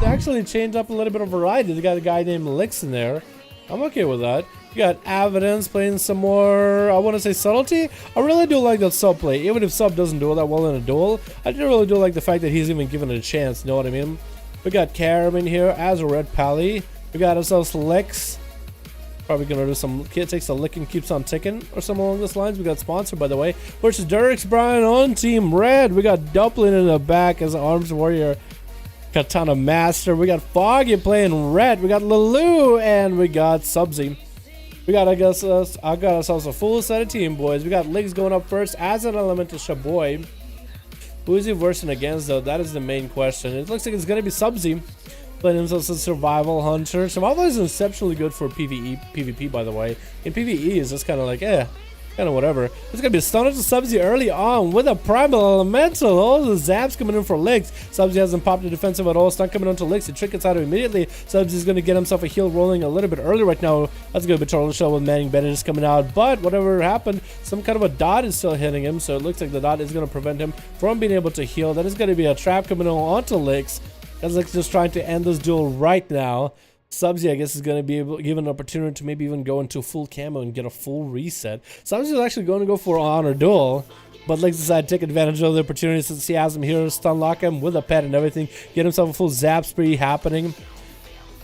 They actually changed up a little bit of variety. They got a guy named Lix in there. I'm okay with that. You got Evidence playing some more, I want to say, subtlety. I really do like that sub play. Even if sub doesn't do that well in a duel, I do really do like the fact that he's even given it a chance. You know what I mean? We got Karim in here as a red pally. We got ourselves Lex. Probably gonna do some kid takes a lick and keeps on ticking or something along those lines. We got sponsored, by the way, versus Derek's Brian on Team Red. We got Dublin in the back as Arms Warrior Katana Master. We got Foggy playing red. We got Lulu and we got Subsy. We got, I got ourselves a full set of team, boys. We got Liggs going up first as an Elemental Shaboy. Who is he versing against, though? That is the main question. It looks like it's gonna be Subsy playing himself as a Survival Hunter. Survival is exceptionally good for PvP, by the way. In PvE, is just kind of like, kind of whatever. It's gonna be a stunner to Subsy early on with a Primal Elemental. All the zaps coming in for Liggs. Subsy hasn't popped the defensive at all. Stun coming on to Liggs. The trick gets out of immediately. Subsy's gonna get himself a heal rolling a little bit early right now. That's gonna be Turtle Shell with Manning Bennett just coming out. But whatever happened, some kind of a dot is still hitting him. So it looks like the dot is gonna prevent him from being able to heal. That is gonna be a trap coming on onto Liggs. That's like just trying to end this duel right now. Subsy, I guess, is going to be able to give an opportunity to maybe even go into full camo and get a full reset. Subsy is actually going to go for an honor duel, but Liggs decided to take advantage of the opportunity since he has him here, stun lock him with a pet and everything, get himself a full zap spree happening.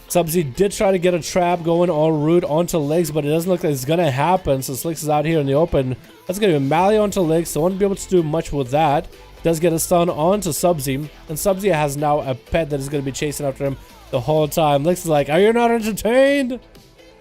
Subsy did try to get a trap going en route onto Liggs, but it doesn't look like it's going to happen since Liggs is out here in the open. That's going to be a melee onto Liggs, so won't be able to do much with that. Does get a stun onto Subsy, and Subsy has now a pet that is going to be chasing after him the whole time. Liggs is like, are you not entertained?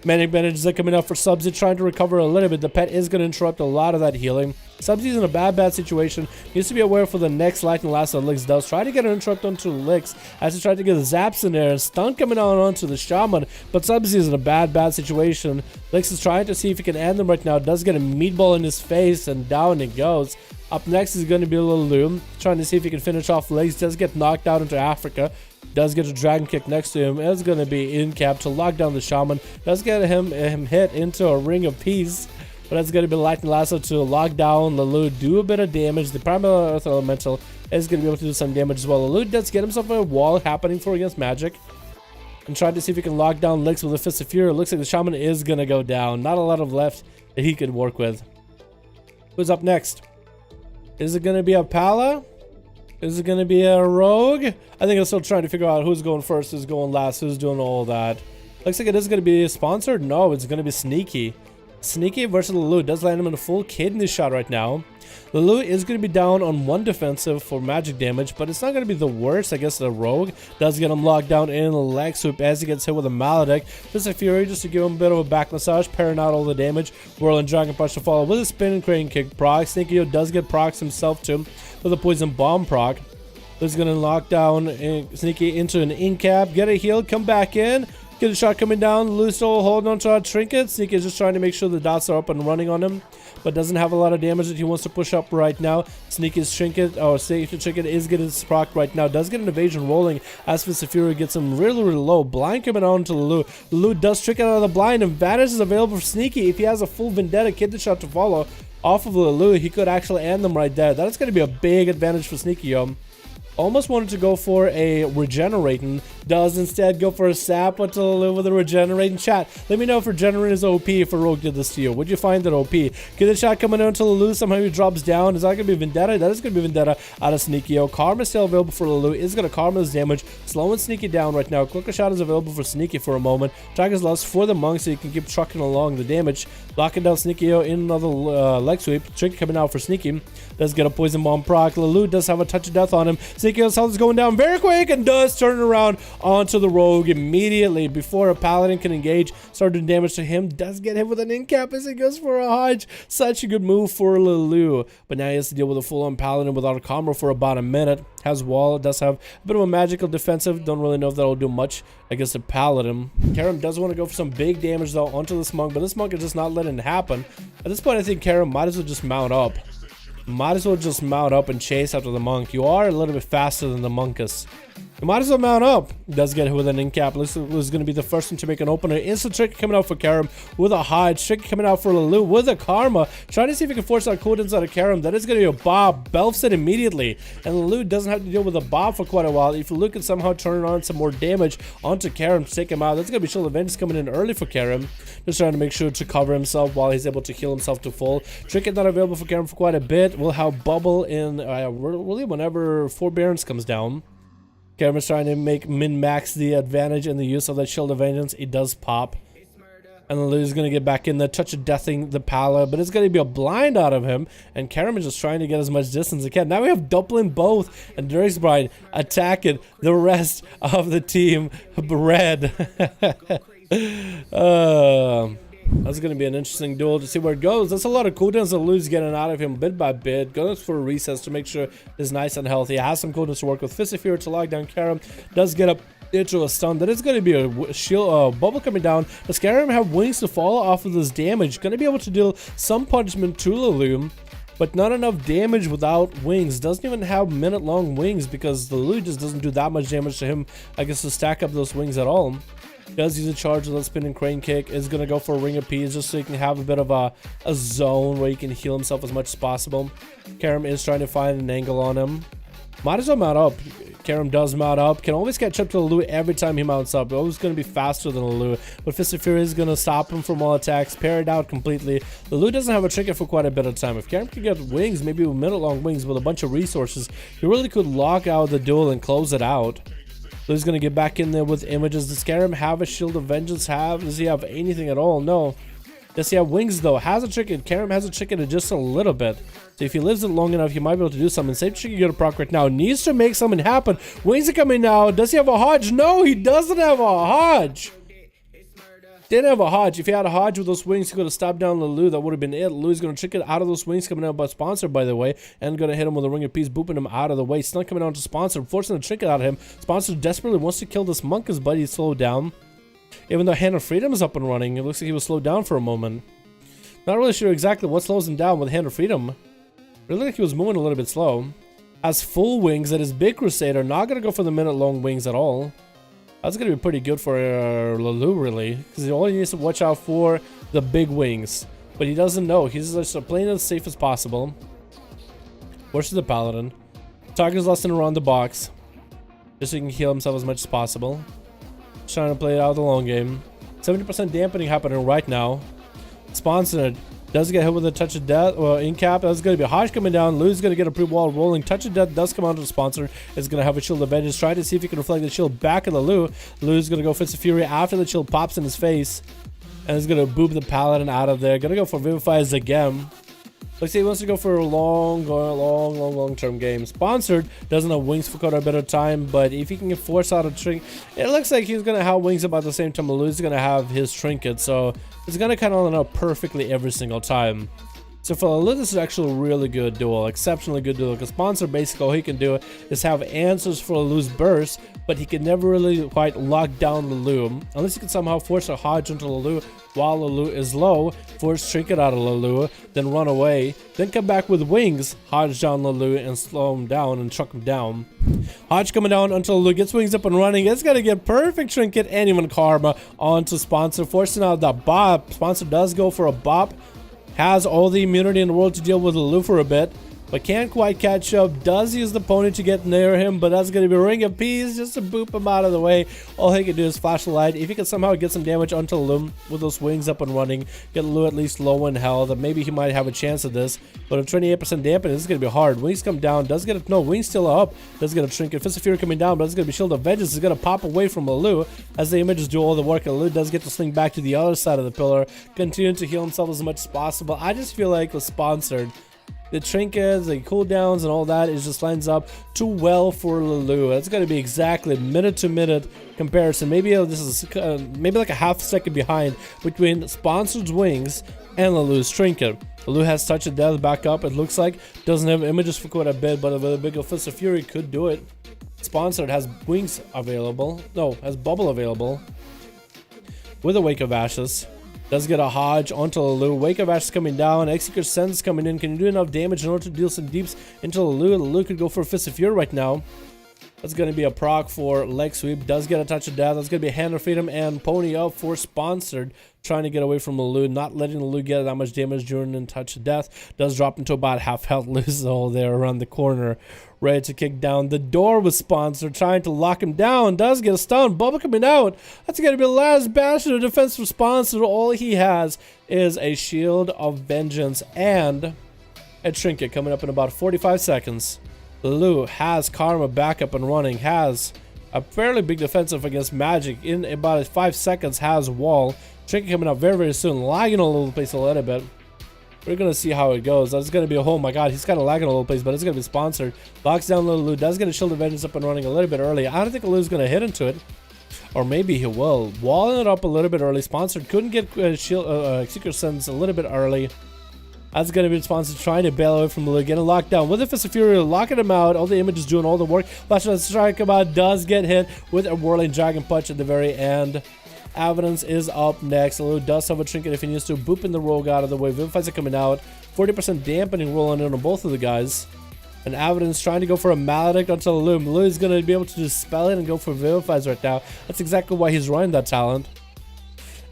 Manning Bennett is coming up for Subsy, trying to recover a little bit. The pet is going to interrupt a lot of that healing. Subsy's in a bad situation. He needs to be aware for the next lightning last that Liggs does. Try to get an interrupt onto Liggs as he tried to get the zaps in there and stun coming out onto the shaman. But Subsy is in a bad situation. Liggs is trying to see if he can end them right now. Does get a meatball in his face and down it goes. Up next is going to be Lulu, trying to see if he can finish off Liggs. Does get knocked out into Africa. Does get a dragon kick next to him. It's going to be in cap to lock down the shaman. Does get him hit into a ring of peace. But that's going to be Lightning Lasso to lock down Lulu, do a bit of damage. The Primal Earth Elemental is going to be able to do some damage as well. Lulu does get himself a wall happening for against magic. And trying to see if he can lock down Liggs with a Fist of Fury. It looks like the shaman is going to go down. Not a lot of left that he could work with. Who's up next? Is it going to be a Pala? Is it going to be a Rogue? I think I'm still trying to figure out who's going first, who's going last, who's doing all that. Looks like it is going to be sponsored. No, it's going to be Sneaky. Sneaky versus Lulu does land him in a full kidney shot right now. Lulu is going to be down on one defensive for magic damage, but it's not going to be the worst. I guess the Rogue does get him locked down in a leg sweep as he gets hit with a Maledict. Fist of Fury just to give him a bit of a back massage, parrying out all the damage. Whirling Dragon Punch to follow with a spinning crane kick proc. Sneaky does get procs himself too with a poison bomb proc. This is going to lock down Sneaky into an in-cap, get a heal, come back in. Get a shot coming down. Lulu still holding on to our trinket. Sneaky is just trying to make sure the dots are up and running on him, but doesn't have a lot of damage that he wants to push up right now. Sneaky's trinket, or safety trinket, is getting proc right now. Does get an evasion rolling as Fist of Fury gets him really low. Blind coming on to Lulu. Lulu does trick out of the blind, and Vanish is available for Sneaky. If he has a full Vendetta kidney shot to follow off of Lulu, he could actually end them right there. That's going to be a big advantage for Sneaky, yo. Almost wanted to go for a regenerating, does instead go for a sap until with a regenerating. Chat, let me know if regenerating is OP if a Rogue did this to you. Would you find that OP? Get a shot coming out until Lulu somehow he drops down. Is that going to be Vendetta? That is going to be Vendetta out of Sneaky. Karma is still available for Lulu. Is going to karma his damage, slowing Sneaky down right now. Clicker shot is available for Sneaky for a moment. Target's lost for the monk so he can keep trucking along the damage. Locking down Sneaky in another leg sweep. Trinket coming out for Sneaky. Does get a poison bomb proc. Lulu does have a touch of death on him. Sneaky's health is going down very quick and does turn around onto the Rogue immediately before a paladin can engage. Start doing damage to him. Does get hit with an in-cap as he goes for a hodge. Such a good move for Lulu. But now he has to deal with a full-on paladin without a combo for about a minute. Has wall. Does have a bit of a magical defensive. Don't really know if that'll do much against a paladin. Karim does want to go for some big damage though onto this monk, but this monk is just not letting it happen. At this point, I think Karim might as well just mount up. might as well just mount up and chase after the monk. You are a little bit faster than the monkus. You might as well mount up. Does get hit with an incap. Looks like it was going to be the first one to make an opener. Instant trick coming out for Karim with a hide. Trick coming out for Lulu with a karma. Trying to see if he can force out cooldowns out of Karim. That is going to be a bob. Belfs it immediately. And Lulu doesn't have to deal with a bob for quite a while. If Lulu can somehow turn on some more damage onto Karim to take him out, that's going to be Shield of Vengeance coming in early for Karim. Just trying to make sure to cover himself while he's able to heal himself to full. Trick is not available for Karim for quite a bit. We'll have Bubble in really whenever Forbearance comes down. Karim is trying to make min-max the advantage in the use of that Shield of Vengeance. It does pop. And Lulu's going to get back in there, touch of deathing the Pala, but it's going to be a blind out of him. And Karim is just trying to get as much distance as he can. Now we have doubling both, and Drake's Bride attacking the rest of the team red. That's going to be an interesting duel to see where it goes. That's a lot of cooldowns that Lulu's getting out of him bit by bit. Goes for a recess to make sure he's nice and healthy. Has some cooldowns to work with. Fist of Fury to lock down Karim. Does get up into a stun. That is going to be a shield bubble coming down. Does Karim have wings to fall off of this damage? Going to be able to deal some punishment to Lulu, but not enough damage without wings. Doesn't even have minute-long wings because the Lulu just doesn't do that much damage to him, I guess, to stack up those wings at all. Does use a charge with a spinning crane kick. Is going to go for a ring of peace just so he can have a bit of a zone where he can heal himself as much as possible. Karim is trying to find an angle on him. Might as well mount up. Karim does mount up. Can always catch up to Lulu every time he mounts up. Always going to be faster than Lulu. But Fist of Fury is going to stop him from all attacks. Pair it out completely. Lulu doesn't have a trigger for quite a bit of time. If Karim could get wings, maybe minute-long wings with a bunch of resources, he really could lock out the duel and close it out. Lulu's going to get back in there with images. Does Karim have a Shield of Vengeance? Does he have anything at all? No. Does he have wings though? Has a chicken. Karim has a chicken in just a little bit. So if he lives it long enough, he might be able to do something. Save chicken get a proc right now. Needs to make something happen. Wings are coming now. Does he have a Hodge? No, he doesn't have a Hodge. Didn't have a Hodge. If he had a Hodge with those wings, he could have stopped down Lulu. That would have been it. Lulu's going to trick it out of those wings coming out by Sponsor, by the way. And going to hit him with a Ring of Peace, booping him out of the way. Still coming out to Sponsor, forcing a trick out of him. Sponsor desperately wants to kill this monkus, but he's slowed down. Even though Hand of Freedom is up and running, it looks like he was slowed down for a moment. Not really sure exactly what slows him down with Hand of Freedom. Really like he was moving a little bit slow. Has full wings at his big Crusader. Not going to go for the minute-long wings at all. That's going to be pretty good for Lulu, really. Because he only needs to watch out for the big wings. But he doesn't know. He's just playing as safe as possible. Forces the Paladin. Target is less than around the box. Just so he can heal himself as much as possible. Just trying to play it out the long game. 70% dampening happening right now. Sponsored. Does get hit with a touch of death or incap. That's going to be Hodge coming down. Lulu's going to get a pre-wall rolling. Touch of death does come out to the Sponsor. It's going to have a Shield of Vengeance. Try to see if he can reflect the shield back at the Lulu. Lulu's going to go Fist of Fury after the shield pops in his face. And he's going to boop the Paladin out of there. Going to go for Vivifies again. Looks like he wants to go for a long-term game. Sponsored doesn't have wings for quite a bit of time, but if he can force out a trinket, it looks like he's going to have wings about the same time Lulu's going to have his trinket, so it's going to kind of line up perfectly every single time. So for Lulu, this is actually a really good duel, exceptionally good duel, because Sponsor basically all he can do is have answers for Lulu's burst, but he can never really quite lock down Lulu, unless he can somehow force a Hodge into Lulu while Lulu is low, force Trinket out of Lulu, then run away, then come back with wings, Hodge down Lulu and slow him down and truck him down. Hodge coming down until Lulu gets wings up and running. It's going to get perfect Trinket and even Karma onto Sponsor, forcing out that bop. Sponsor does go for a bop. Has all the immunity in the world to deal with Lulu for a bit, but can't quite catch up. Does use the pony to get near him, but that's going to be a Ring of Peace just to boop him out of the way. All he can do is flash the light. If he can somehow get some damage onto Lulu with those wings up and running, get Lulu at least low in health, then maybe he might have a chance at this. But a 28% dampen, this is going to be hard. Wings come down, does get a, no, wings still up, does get a Trinket. Fist of Fury coming down, but it's going to be Shield of Vengeance. It's going to pop away from Lulu as the images do all the work, and Lulu does get to sling back to the other side of the pillar, continue to heal himself as much as possible. I just feel like with Sponsored, the trinkets, the cooldowns, and all that, it just lines up too well for Lulu. It's going to be exactly minute-to-minute comparison. Maybe this is maybe like a half second behind between Sponsored's wings and Lulu's trinket. Lulu has Touch of Death back up, it looks like. Doesn't have images for quite a bit, but a big Fist of Fury could do it. Sponsored has wings available. No, has bubble available with a Wake of Ashes. Does get a Hodge onto Lulu. Wake of Ash is coming down. Executor Sense coming in. Can you do enough damage in order to deal some deeps into Lulu? Lulu could go for a Fist of Fury right now. That's going to be a proc for leg sweep. Does get a touch of death. That's going to be a Hand of Freedom and Pony Up for Sponsored. Trying to get away from Lulu. Not letting Lulu get that much damage during a touch of death. Does drop into about half health. Lulu's all there around the corner. Ready to kick down the door with Sponsored. Trying to lock him down. Does get a stun. Bubble coming out. That's going to be the last bastion of defense for Sponsored. All he has is a Shield of Vengeance and a Trinket coming up in about 45 seconds. Lulu has Karma back up and running, has a fairly big defensive against magic in about 5 seconds, has wall. Trinket coming up very, very soon, lagging all over the place a little bit. We're going to see how it goes. That's going to be a, oh my god, he's kind of lagging all over the place, but it's going to be Sponsored. Locks down Lulu, does get a Shield of Vengeance up and running a little bit early. I don't think Lulu's going to hit into it, or maybe he will. Walling it up a little bit early. Sponsored couldn't get Executor Sense a little bit early. That's going to be Sponsored trying to bail away from Lulu, getting locked down with a Fist of Fury, locking him out. All the images doing all the work. Flash on strike him out, does get hit with a Whirling Dragon Punch at the very end. Evidence is up next. Lulu does have a Trinket if he needs to. Booping the rogue out of the way. Vivifies are coming out. 40% dampening rolling in on both of the guys. And Evidence trying to go for a Maledict onto Lulu. Lulu is going to be able to dispel it and go for Vivifies right now. That's exactly why he's running that talent.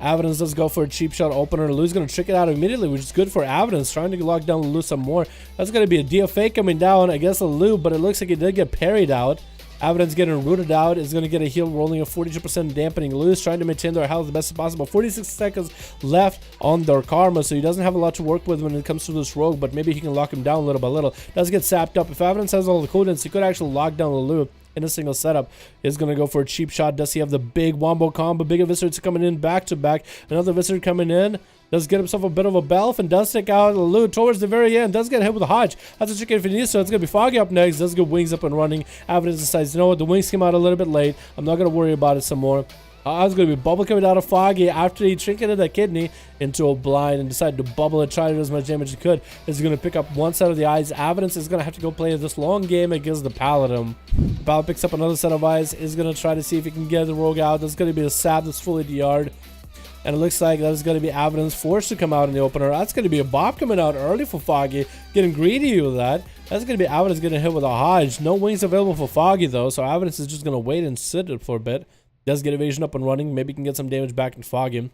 Evidence does go for a cheap shot opener. Lulu's going to trick it out immediately, which is good for Evidence. Trying to lock down Lulu some more. That's going to be a DFA coming down against Lulu, but it looks like he did get parried out. Evidence getting rooted out is going to get a heal rolling of 42% dampening. Lulu's trying to maintain their health as best as possible. 46 seconds left on their Karma, so he doesn't have a lot to work with when it comes to this rogue, but maybe he can lock him down little by little. Does get sapped up. If Evidence has all the cooldowns, he could actually lock down Lulu in a single setup. Is going to go for a cheap shot. Does he have the big wombo combo? Big Viscerds coming in back to back. Another Viscerd coming in. Does get himself a bit of a belf and does take out Lulu towards the very end. Does get hit with a Hodge. That's a chicken if he needs to. It's going to be Foggy up next. Does get Wings up and running. Evidence decides, you know what, the Wings came out a little bit late. I'm not going to worry about it some more. I was going to be Bubble coming out of Foggy after he trinketed that kidney into a blind and decided to bubble it, try to do as much damage as he could. Is going to pick up one set of the eyes. Evidence is going to have to go play this long game against the Paladin. The Paladin picks up another set of eyes. Is going to try to see if he can get the rogue out. That's going to be a sap that's fully DR'd. And it looks like that is going to be Evidence forced to come out in the opener. That's going to be a Bob coming out early for Foggy. Getting greedy with that. That's going to be Evidence getting hit with a Hodge. No wings available for Foggy though. So Evidence is just going to wait and sit it for a bit. Does get evasion up and running. Maybe can get some damage back in Foggy.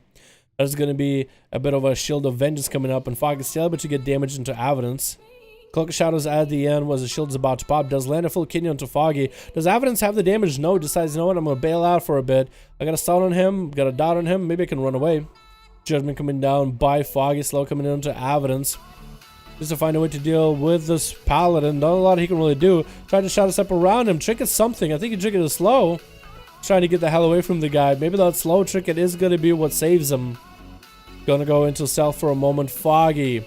There's going to be a bit of a Shield of Vengeance coming up. And Foggy's still able to get damage into Evidence. Cloak of Shadows at the end was the shield is about to pop. Does land a full kidney onto Foggy. Does Evidence have the damage? No. Decides, you know what, I'm going to bail out for a bit. I got a stun on him. Got a dot on him. Maybe I can run away. Judgment coming down by Foggy. Slow coming into Evidence. Just to find a way to deal with this Paladin. Not a lot he can really do. Try to shadow step around him. Trinket something. I think he Trinket is slow. Trying to get the hell away from the guy. Maybe that slow Trinket is going to be what saves him. Gonna go into stealth for a moment. Foggy.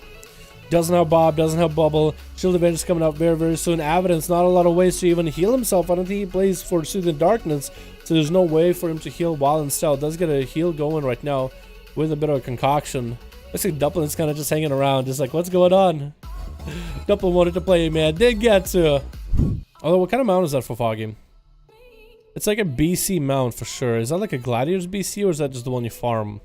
Doesn't have Bob, doesn't have Bubble. Shield of Vengeance coming out very, very soon. Evidence, not a lot of ways to even heal himself. I don't think he plays for Soothing Darkness, so there's no way for him to heal while in stealth. Does get a heal going right now with a bit of a concoction. Looks like Duplin's kind of just hanging around, just like, what's going on? Duplin wanted to play, man. Did get to. Although, what kind of mount is that for Foggy? It's like a BC mount for sure. Is that like a Gladiator's BC, or is that just the one you farm?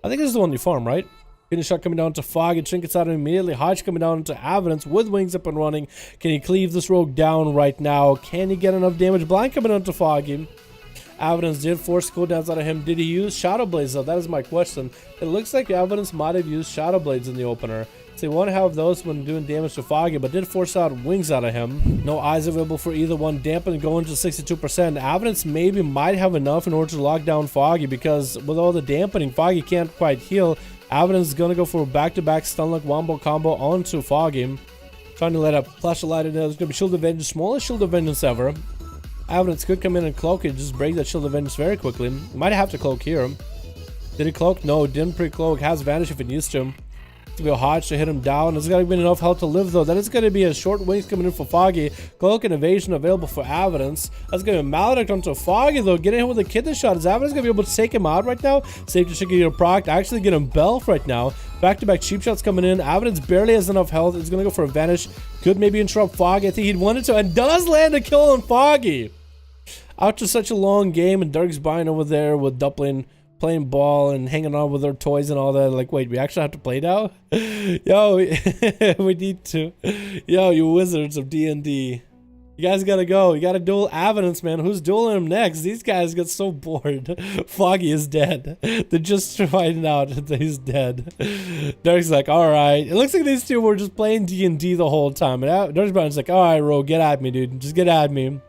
I think this is the one you farm, right? Finish shot coming down to Foggy. Trinkets out immediately. Hodge coming down into Evidence with wings up and running. Can he cleave this rogue down right now? Can he get enough damage? Blind coming onto Foggy. Evidence did force cooldowns out of him. Did he use Shadow Blades though? That is my question. It looks like Evidence might have used Shadow Blades in the opener. So you want to have those when doing damage to Foggy, but did force out wings out of him. No eyes available for either one. Dampen going to 62%. Evidence maybe might have enough in order to lock down Foggy, because with all the dampening, Foggy can't quite heal. Evidence is going to go for a back-to-back stun-lock wombo combo onto Foggy. Trying to let a flash of light in there. There's going to be Shield of Vengeance, smallest Shield of Vengeance ever. Evidence could come in and cloak it, just break that Shield of Vengeance very quickly. Might have to cloak here. Did he cloak? No, didn't pre-cloak. Has vanish if it needs to. To be a Hodge to hit him down. There's got to be enough health to live though. That is going to be a short wings coming in for Foggy. Cloak and evasion available for Evidence. That's going to be Maledict onto Foggy though. Getting him with a kidney shot. Is Evidence going to be able to take him out right now? Safe to get a proc. Actually get him Belf right now. Back-to-back cheap shots coming in. Evidence barely has enough health. It's going to go for a vanish. Could maybe interrupt Foggy. I think he'd wanted to, and does land a kill on Foggy. After such a long game, and Dirk's buying over there with Duplin playing ball and hanging out with their toys and all that. Like, wait, we actually have to play now? Yo, we need to. Yo, you wizards of D&D. You guys gotta go. You gotta duel Evidence, man. Who's dueling him next? These guys get so bored. Foggy is dead. They're just finding out that he's dead. Derek's like, alright. It looks like these two were just playing D&D the whole time. And Derek's like, alright, Rogue, get at me, dude. Just get at me.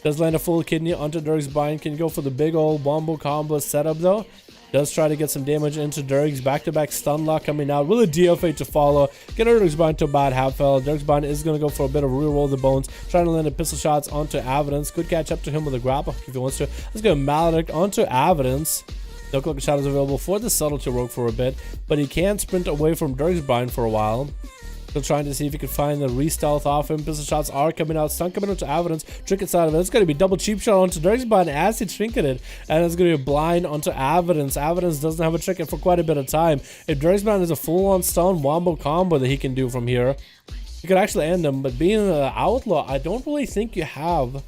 Does land a full kidney onto Derek's bind. Can you go for the big old wombo combo setup, though? Does try to get some damage into Derek's back-to-back stun lock coming out with a DFA to follow. Get Derek's bind to about half health. Derek's bind is going to go for a bit of reroll the bones, trying to land a pistol shots onto Evidence. Could catch up to him with a grapple if he wants to. Let's go Maledict onto Evidence. No cloak of shadows available for the subtlety rogue for a bit, but he can sprint away from Derek's bind for a while. Still trying to see if he can find the re-stealth off him. Pistol shots are coming out. Stun coming out to Evidence. Trinket side of it. It's going to be double cheap shot onto Derek's bind as he trinketed. And it's going to be a blind onto Evidence. Evidence doesn't have a trinket for quite a bit of time. If Derek's bind is a full-on stun wombo combo that he can do from here, you could actually end him. But being an Outlaw, I don't really think you have a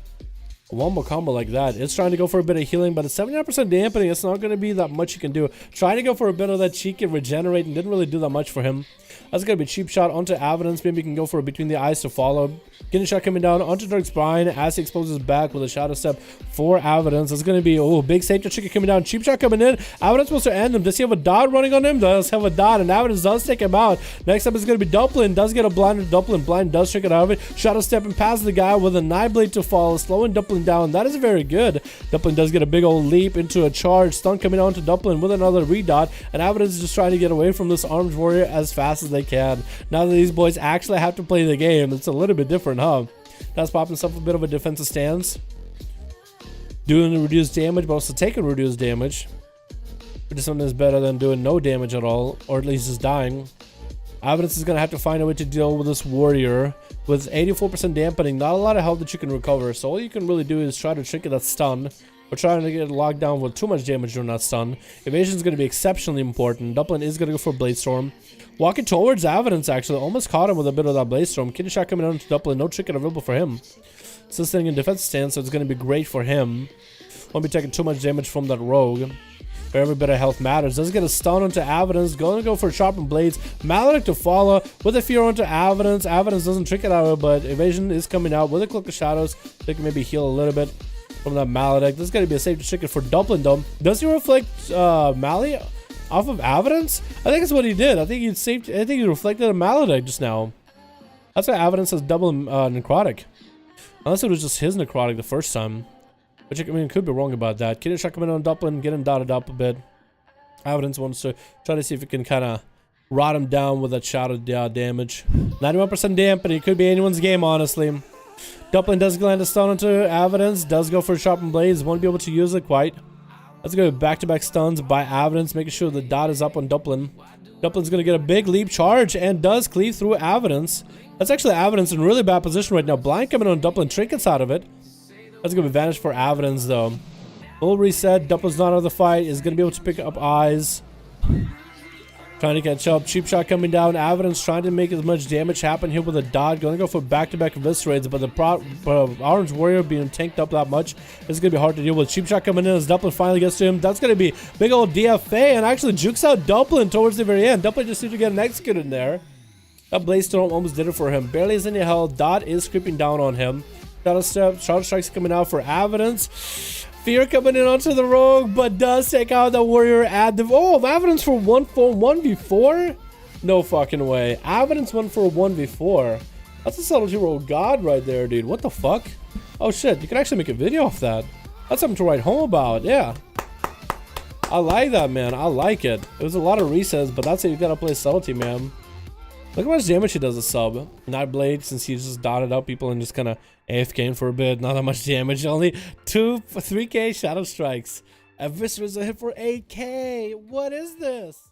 wombo combo like that. It's trying to go for a bit of healing, but it's 79% dampening. It's not going to be that much you can do. Trying to go for a bit of that cheeky regenerate and didn't really do that much for him. That's going to be a cheap shot onto Evidence. Maybe you can go for a between the eyes to follow. Getting a shot coming down onto Derek's spine as he exposes back with a shadow step for Evidence. That's going to be, oh, big safety chicken coming down. Cheap shot coming in. Evidence wants to end him. Does he have a dot running on him? Does have a dot, and Evidence does take him out. Next up is going to be Duplin. Does get a blind. Duplin blind does trick it out of it. Shadow stepping past the guy with a knife blade to follow, slowing Duplin down. That is very good. Duplin does get a big old leap into a charge. Stun coming on to Duplin with another redot, and Evidence is just trying to get away from this armed warrior as fast as they can. Now that these boys actually have to play the game, it's a little bit different, huh? That's popping himself a bit of a defensive stance. Doing the reduced damage, but also taking reduced damage. Which is something that's better than doing no damage at all, or at least just dying. Evidence is going to have to find a way to deal with this warrior. With 84% dampening, not a lot of health that you can recover. So all you can really do is try to trigger that stun. We're trying to get locked down with too much damage during that stun. Evasion is going to be exceptionally important. Duplin is going to go for Blade Storm. Walking towards Evidence, actually. Almost caught him with a bit of that Blade Storm. Kidney shot coming down to Duplin. No trinket available for him. Still staying in defense stance, so it's going to be great for him. Won't be taking too much damage from that rogue. But every bit of health matters. Does get a stun onto Evidence. Going to go for sharpened blades. Maledict to follow with a fear onto Evidence. Evidence doesn't trinket out of it, but Evasion is coming out with a Cloak of Shadows. They can maybe heal a little bit from that Maledict. This is going to be a safe trinket for Duplin, though. Does he reflect Mali off of Evidence? I think that's what he did. I think he reflected a Maledict just now. That's why Evidence has double necrotic. Unless it was just his necrotic the first time. Which, I mean, could be wrong about that. Kidney shot coming on Duplin, get him dotted up a bit. Evidence wants to try to see if he can kind of rot him down with that shadow damage. 91% dampening. It could be anyone's game, honestly. Duplin does land a stun onto Evidence. Does go for sharpened blades. Won't be able to use it quite. Let's go back-to-back stuns by Evidence, making sure the dot is up on Duplin. Duplin's going to get a big leap charge and does cleave through Evidence. That's actually Evidence in really bad position right now. Blind coming on Duplin, trinkets out of it. That's going to be advantage for Evidence, though. Full reset. Duplin's not out of the fight. Is going to be able to pick up eyes. Trying to catch up. Cheap shot coming down. Evidence trying to make as much damage happen here with a dot. Going to go for back-to-back eviscerates, but the Orange Warrior being tanked up that much is going to be hard to deal with. Cheap shot coming in as Duplin finally gets to him. That's going to be big old DFA and actually jukes out Duplin towards the very end. Duplin just needs to get an execute in there. That Blaze Storm almost did it for him. Barely has any health. Dot is creeping down on him. Shadow Step. Shadow Strike's coming out for Evidence. Fear coming in onto the rogue, but does take out the warrior at the... Oh, Evidence for 1v4? No fucking way. Evidence went for a 1v4. That's a subtlety roll god right there, dude. What the fuck? Oh shit, you can actually make a video off that. That's something to write home about, yeah. I like that, man. I like it. It was a lot of resets, but that's it. You gotta play subtlety, man. Look how much damage he does a sub. Nightblade, since he's just dotted up people and just kind of AFKing for a bit. Not that much damage. Only 3k Shadow Strikes. Eviscerates a hit for 8k. What is this?